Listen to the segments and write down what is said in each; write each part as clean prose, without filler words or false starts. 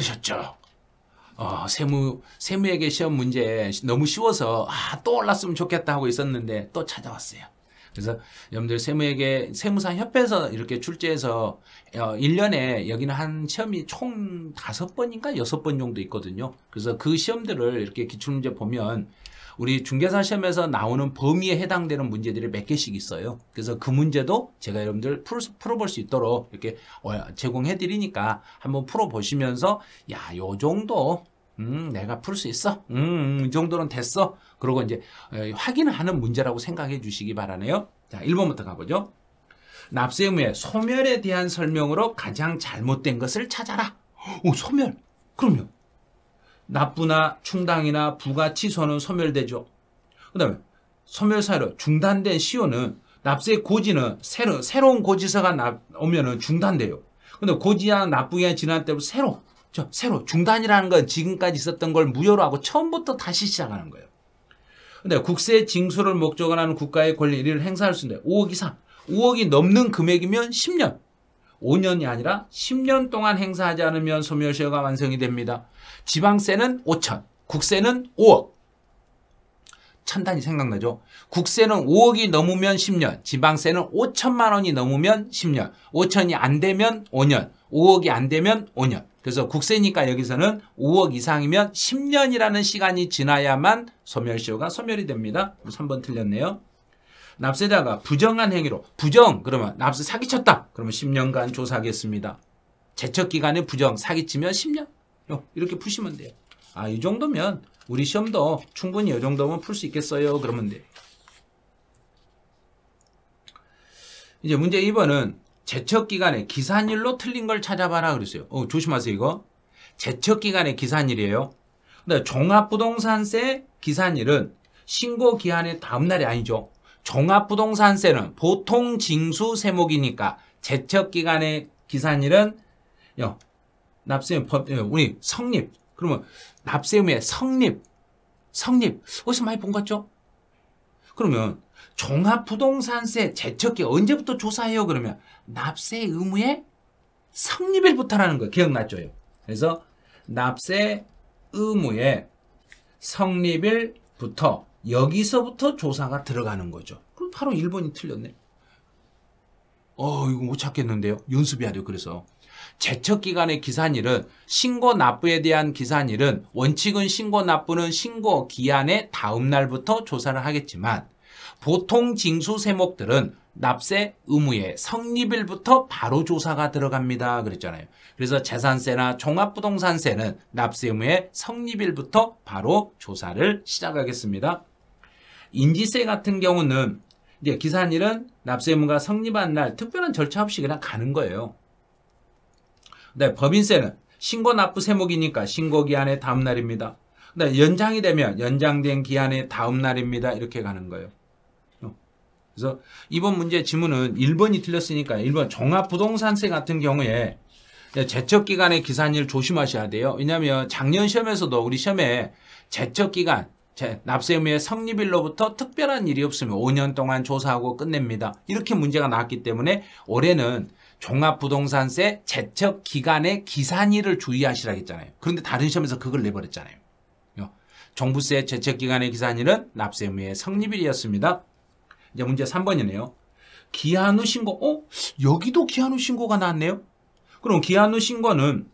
그러셨죠. 세무회계 시험 문제 너무 쉬워서 또 올랐으면 좋겠다 하고 있었는데 또 찾아왔어요. 그래서 여러분들 세무사 협회에서 이렇게 출제해서 1년에 여기는 한 시험이 총 5번인가 6번 정도 있거든요. 그래서 그 시험들을 이렇게 기출문제 보면 우리 중개사 시험에서 나오는 범위에 해당되는 문제들이 몇 개씩 있어요. 그래서 그 문제도 제가 여러분들 풀어볼 수 있도록 이렇게 제공해 드리니까 한번 풀어보시면서 요 정도 내가 풀 수 있어. 이 정도는 됐어. 그러고 이제 확인을 하는 문제라고 생각해 주시기 바라네요. 자, 1번부터 가보죠. 납세 의무의 소멸에 대한 설명으로 가장 잘못된 것을 찾아라. 소멸. 그럼요. 납부나 충당이나 부가 취소는 소멸되죠. 그 다음에 소멸 사유로 중단된 시효는 납세 고지는 새로운 고지서가 오면은 중단돼요. 근데 고지나 납부기한이 지난 때부터 새로 중단이라는 건 지금까지 있었던 걸 무효로 하고 처음부터 다시 시작하는 거예요. 근데 국세 징수를 목적으로 하는 국가의 권리 이를 행사할 수 있는데 5억 이상, 5억이 넘는 금액이면 10년, 5년이 아니라 10년 동안 행사하지 않으면 소멸시효가 완성이 됩니다. 지방세는 5천, 국세는 5억. 천단이 생각나죠? 국세는 5억이 넘으면 10년, 지방세는 5천만 원이 넘으면 10년, 5천이 안 되면 5년, 5억이 안 되면 5년. 그래서 국세니까 여기서는 5억 이상이면 10년이라는 시간이 지나야만 소멸시효가 소멸이 됩니다. 3번 틀렸네요. 납세자가 부정한 행위로 그러면 납세 사기쳤다. 그러면 10년간 조사하겠습니다. 제척기간에 부정 사기치면 10년. 이렇게 푸시면 돼요. 이 정도면 우리 시험도 충분히 이 정도면 풀 수 있겠어요. 그러면 돼요. 이제 문제 2번은 제척기간에 기산일로 틀린 걸 찾아봐라 그랬어요. 조심하세요 이거. 제척기간에 기산일이에요. 근데 종합부동산세 기산일은 신고기한의 다음날이 아니죠. 종합부동산세는 보통 징수 세목이니까 제척기간의 기산일은 우리 성립. 그러면 납세의무의 성립. 어디서 많이 본 것 같죠? 그러면 종합부동산세 제척기 언제부터 조사해요? 그러면 납세 의무의 성립일부터라는 거 기억났죠? 그래서 납세 의무의 성립일부터 여기서부터 조사가 들어가는 거죠. 그럼 바로 1번이 틀렸네. 이거 못 찾겠는데요. 연습해야 돼요. 그래서 제척기간의 기산일은 신고 납부에 대한 기산일은 원칙은 신고 납부는 신고 기한의 다음 날부터 조사를 하겠지만 보통 징수 세목들은 납세 의무의 성립일부터 바로 조사가 들어갑니다. 그랬잖아요. 그래서 재산세나 종합부동산세는 납세 의무의 성립일부터 바로 조사를 시작하겠습니다. 인지세 같은 경우는 이제 기산일은 납세 의무가 성립한 날 특별한 절차 없이 그냥 가는 거예요. 네, 법인세는 신고 납부 세목이니까 신고 기한의 다음 날입니다. 네, 연장이 되면 연장된 기한의 다음 날입니다. 이렇게 가는 거예요. 그래서 이번 문제 지문은 1번이 틀렸으니까 1번 종합부동산세 같은 경우에 제척기간의 기산일 조심하셔야 돼요. 왜냐하면 작년 시험에서도 우리 시험에 제척기간, 납세 의무의 성립일로부터 특별한 일이 없으면 5년 동안 조사하고 끝냅니다. 이렇게 문제가 나왔기 때문에 올해는 종합부동산세 제척기간의 기산일을 주의하시라고 했잖아요. 그런데 다른 시험에서 그걸 내버렸잖아요. 종부세 제척기간의 기산일은 납세 의무의 성립일이었습니다. 이제 문제 3번이네요. 기한 후 신고, 여기도 기한 후 신고가 나왔네요. 그럼 기한 후 신고는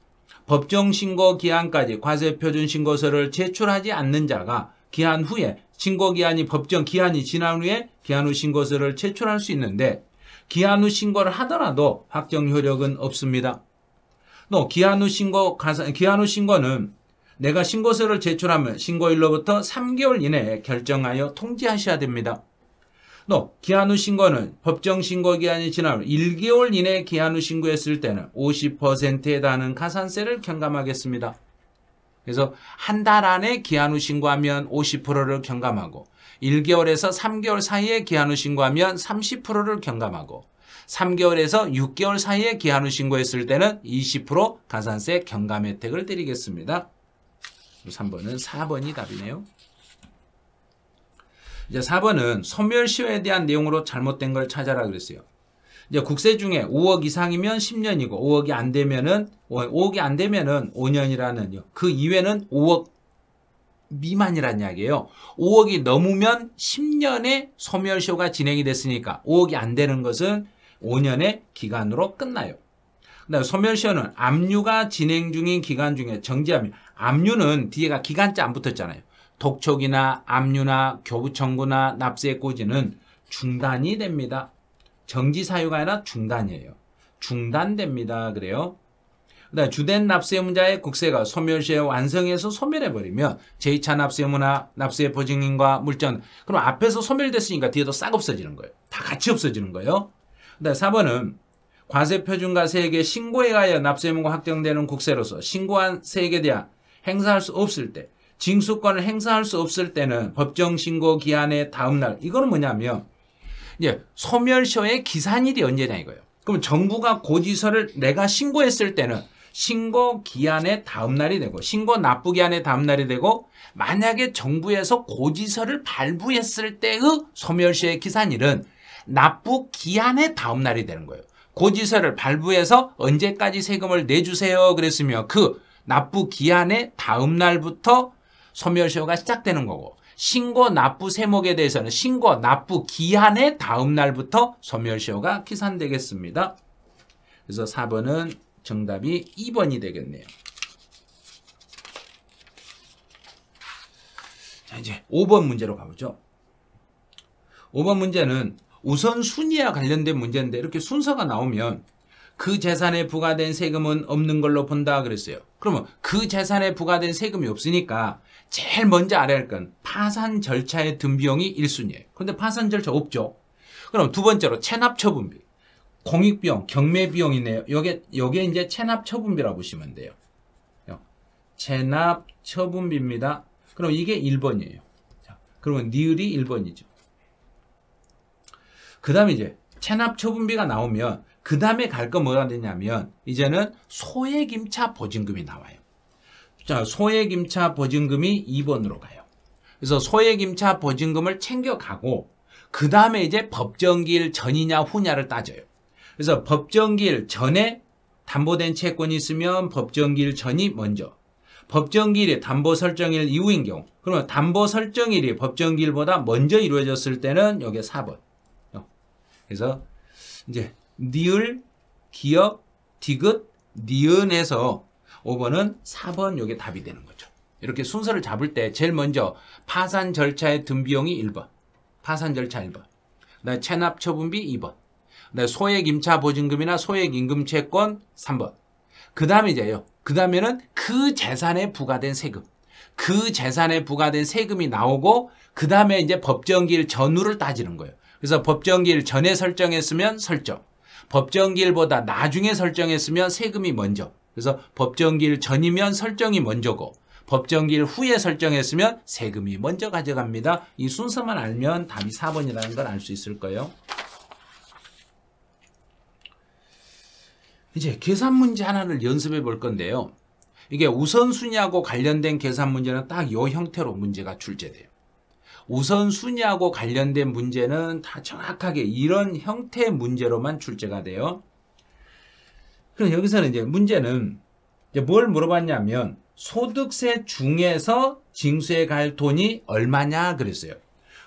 법정 신고 기한까지 과세표준 신고서를 제출하지 않는 자가 기한 후에 신고 기한이 법정 기한이 지난 후에 기한 후 신고서를 제출할 수 있는데 기한 후 신고를 하더라도 확정 효력은 없습니다. 또 기한 후 신고는 내가 신고서를 제출하면 신고일로부터 3개월 이내에 결정하여 통지하셔야 됩니다. 또 기한 후 신고는 법정 신고 기한이 지난 후 1개월 이내에 기한 후 신고했을 때는 50%에 해당하는 가산세를 경감하겠습니다. 그래서 한 달 안에 기한 후 신고하면 50%를 경감하고 1개월에서 3개월 사이에 기한 후 신고하면 30%를 경감하고 3개월에서 6개월 사이에 기한 후 신고했을 때는 20% 가산세 경감 혜택을 드리겠습니다. 3번은 4번이 답이네요. 이제 4번은 소멸시효에 대한 내용으로 잘못된 걸 찾아라 그랬어요. 이제 국세 중에 5억 이상이면 10년이고 5억이 안 되면은 5년이라는 그 이외는 5억 미만이란 이야기예요. 5억이 넘으면 10년의 소멸시효가 진행이 됐으니까 5억이 안 되는 것은 5년의 기간으로 끝나요. 그다음에 소멸시효는 압류가 진행 중인 기간 중에 정지하면, 압류는 뒤에가 기간자 안 붙었잖아요. 독촉이나 압류나 교부청구나 납세꼬지는 중단이 됩니다. 정지 사유가 아니라 중단이에요. 중단됩니다. 그래요. 그다음에 주된 납세의무자의 국세가 소멸시효 완성해서 소멸해버리면 제2차 납세의무나 납세 보증인과 물전, 그럼 앞에서 소멸됐으니까 뒤에도 싹 없어지는 거예요. 다 같이 없어지는 거예요. 그다음에 4번은 과세표준과 세액의 신고에 의하여 납세의무가 확정되는 국세로서 신고한 세액에 대한 행사할 수 없을 때, 징수권을 행사할 수 없을 때는 법정 신고 기한의 다음 날, 이거는 뭐냐면 이제 소멸시효의 기산일이 언제냐 이거예요. 그럼 정부가 고지서를 내가 신고했을 때는 신고 기한의 다음 날이 되고, 신고 납부 기한의 다음 날이 되고, 만약에 정부에서 고지서를 발부했을 때의 소멸시효의 기산일은 납부 기한의 다음 날이 되는 거예요. 고지서를 발부해서 언제까지 세금을 내주세요 그랬으면 그 납부 기한의 다음 날부터 소멸시효가 시작되는 거고, 신고 납부 세목에 대해서는 신고 납부 기한의 다음 날부터 소멸시효가 기산되겠습니다. 그래서 4번은 정답이 2번이 되겠네요. 자, 이제 5번 문제로 가보죠. 5번 문제는 우선순위와 관련된 문제인데, 이렇게 순서가 나오면 그 재산에 부과된 세금은 없는 걸로 본다 그랬어요. 그러면 그 재산에 부과된 세금이 없으니까 제일 먼저 알아야 할 건 파산 절차에 든 비용이 1순위예요. 그런데 파산 절차 없죠. 그럼 두 번째로 체납처분비, 공익비용, 경매비용이네요. 요게 이제 체납처분비라고 보시면 돼요. 체납처분비입니다. 그럼 이게 1번이에요. 자, 그러면 니을이 1번이죠. 그 다음에 이제 체납처분비가 나오면 그 다음에 갈 거 뭐가 되냐면 이제는 소액임차 보증금이 나와요. 자, 소액임차 보증금이 2번으로 가요. 그래서 소액임차 보증금을 챙겨가고 그 다음에 이제 법정기일 전이냐 후냐를 따져요. 그래서 법정기일 전에 담보된 채권이 있으면 법정기일 전이 먼저, 법정기일이 담보 설정일 이후인 경우, 그러면 담보 설정일이 법정기일보다 먼저 이루어졌을 때는 여기 4번. 그래서 이제 니을, 기역, 디귿, 니은에서 5번은 4번 요게 답이 되는 거죠. 이렇게 순서를 잡을 때 제일 먼저 파산 절차에 든 비용이 1번. 파산 절차 1번. 그다음에 체납처분비 2번. 그다음에 소액임차 보증금이나 소액임금채권 3번. 그다음에 이제요. 그다음에는 그 재산에 부과된 세금. 그 재산에 부과된 세금이 나오고 그다음에 이제 법정기일 전후를 따지는 거예요. 그래서 법정기일 전에 설정했으면 설정. 법정기일보다 나중에 설정했으면 세금이 먼저. 그래서 법정기일 전이면 설정이 먼저고 법정기일 후에 설정했으면 세금이 먼저 가져갑니다. 이 순서만 알면 답이 4번이라는 걸 알 수 있을 거예요. 이제 계산 문제 하나를 연습해 볼 건데요. 이게 우선순위하고 관련된 계산 문제는 딱 이 형태로 문제가 출제돼요. 우선순위하고 관련된 문제는 다 정확하게 이런 형태의 문제로만 출제가 돼요. 그럼 여기서는 이제 문제는 이제 뭘 물어봤냐면 소득세 중에서 징수에 갈 돈이 얼마냐 그랬어요.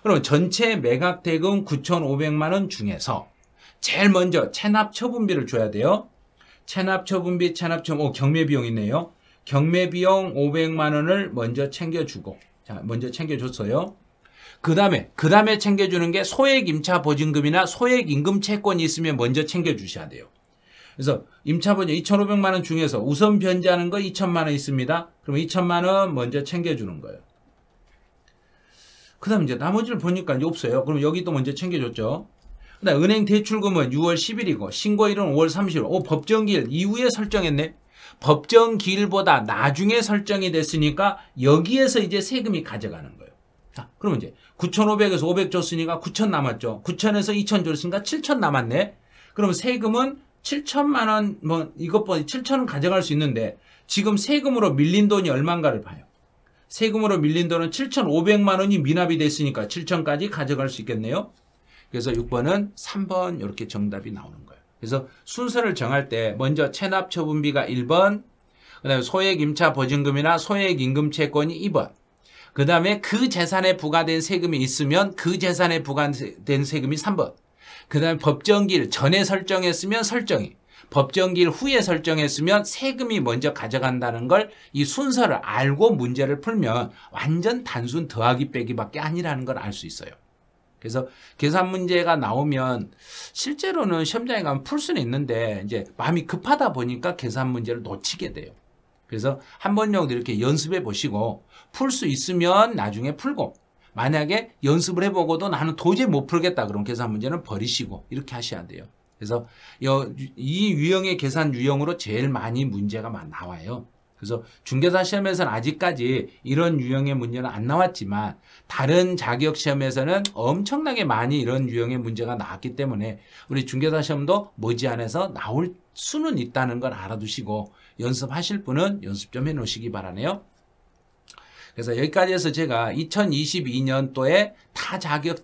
그럼 전체 매각 대금 9,500만 원 중에서 제일 먼저 체납처분비를 줘야 돼요. 체납처분비, 경매비용 있네요. 경매비용 500만 원을 먼저 챙겨주고, 자, 먼저 챙겨줬어요. 그 다음에 챙겨주는 게 소액임차 보증금이나 소액임금 채권이 있으면 먼저 챙겨주셔야 돼요. 그래서 임차보증 2,500만 원 중에서 우선 변제하는 거 2,000만 원 있습니다. 그럼 2,000만 원 먼저 챙겨주는 거예요. 그 다음 이제 나머지를 보니까 이제 없어요. 그럼 여기도 먼저 챙겨줬죠. 그 다음 은행 대출금은 6월 10일이고 신고일은 5월 30일. 법정기일 이후에 설정했네. 법정기일보다 나중에 설정이 됐으니까 여기에서 이제 세금이 가져가는 거예요. 자, 그러면 이제 9,500에서 500 줬으니까 9,000 남았죠. 9,000에서 2,000 줬으니까 7,000 남았네. 그럼 세금은 7천만 원, 이것보다 7천원 가져갈 수 있는데, 지금 세금으로 밀린 돈이 얼마인가를 봐요. 세금으로 밀린 돈은 7,500만 원이 미납이 됐으니까 7천까지 가져갈 수 있겠네요. 그래서 6번은 3번 이렇게 정답이 나오는 거예요. 그래서 순서를 정할 때 먼저 체납처분비가 1번, 그 다음에 소액임차 보증금이나 소액임금 채권이 2번, 그 다음에 그 재산에 부과된 세금이 있으면 그 재산에 부과된 세금이 3번, 그 다음에 법정기일 전에 설정했으면 설정이, 법정기일 후에 설정했으면 세금이 먼저 가져간다는 걸 이 순서를 알고 문제를 풀면 완전 단순 더하기 빼기밖에 아니라는 걸 알 수 있어요. 그래서 계산 문제가 나오면 실제로는 시험장에 가면 풀 수는 있는데 이제 마음이 급하다 보니까 계산 문제를 놓치게 돼요. 그래서 한 번 정도 이렇게 연습해 보시고 풀 수 있으면 나중에 풀고, 만약에 연습을 해보고도 나는 도저히 못 풀겠다 그럼 계산 문제는 버리시고 이렇게 하셔야 돼요. 그래서 이 유형의 계산 유형으로 제일 많이 문제가 나와요. 그래서 중개사 시험에서는 아직까지 이런 유형의 문제는 안 나왔지만 다른 자격 시험에서는 엄청나게 많이 이런 유형의 문제가 나왔기 때문에 우리 중개사 시험도 머지않아서 나올 수는 있다는 걸 알아두시고 연습하실 분은 연습 좀 해놓으시기 바라네요. 그래서 여기까지 해서 제가 2022년도에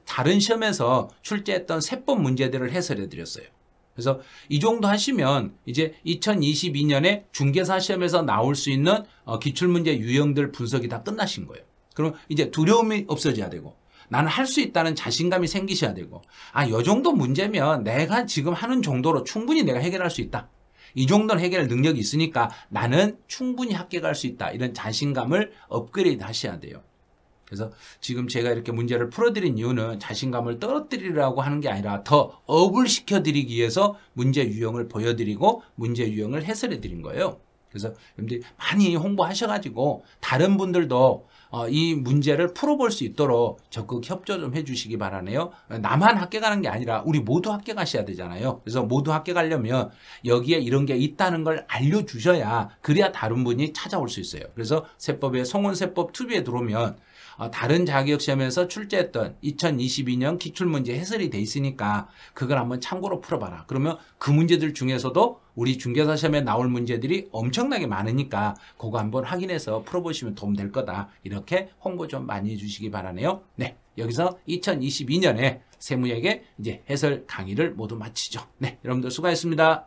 다른 시험에서 출제했던 세법 문제들을 해설해 드렸어요. 그래서 이 정도 하시면 이제 2022년에 중개사 시험에서 나올 수 있는 기출문제 유형들 분석이 다 끝나신 거예요. 그럼 이제 두려움이 없어져야 되고 나는 할 수 있다는 자신감이 생기셔야 되고, 이 정도 문제면 내가 지금 하는 정도로 충분히 내가 해결할 수 있다. 이 정도는 해결 능력이 있으니까 나는 충분히 합격할 수 있다. 이런 자신감을 업그레이드 하셔야 돼요. 그래서 지금 제가 이렇게 문제를 풀어드린 이유는 자신감을 떨어뜨리려고 하는 게 아니라 더 업을 시켜드리기 위해서 문제 유형을 보여드리고 문제 유형을 해설해드린 거예요. 그래서 여러분들이 많이 홍보하셔가지고 다른 분들도 이 문제를 풀어볼 수 있도록 적극 협조 좀 해주시기 바라네요. 나만 합격하는 게 아니라 우리 모두 합격하셔야 되잖아요. 그래서 모두 합격하려면 여기에 이런 게 있다는 걸 알려주셔야, 그래야 다른 분이 찾아올 수 있어요. 그래서 세법의 송원세법 투비에 들어오면 다른 자격시험에서 출제했던 2022년 기출문제 해설이 돼 있으니까 그걸 한번 참고로 풀어봐라. 그러면 그 문제들 중에서도 우리 중개사 시험에 나올 문제들이 엄청나게 많으니까 그거 한번 확인해서 풀어보시면 도움 될 거다. 이렇게 홍보 좀 많이 해주시기 바라네요. 네, 여기서 2022년에 세무에게 이제 해설 강의를 모두 마치죠. 네, 여러분들 수고하셨습니다.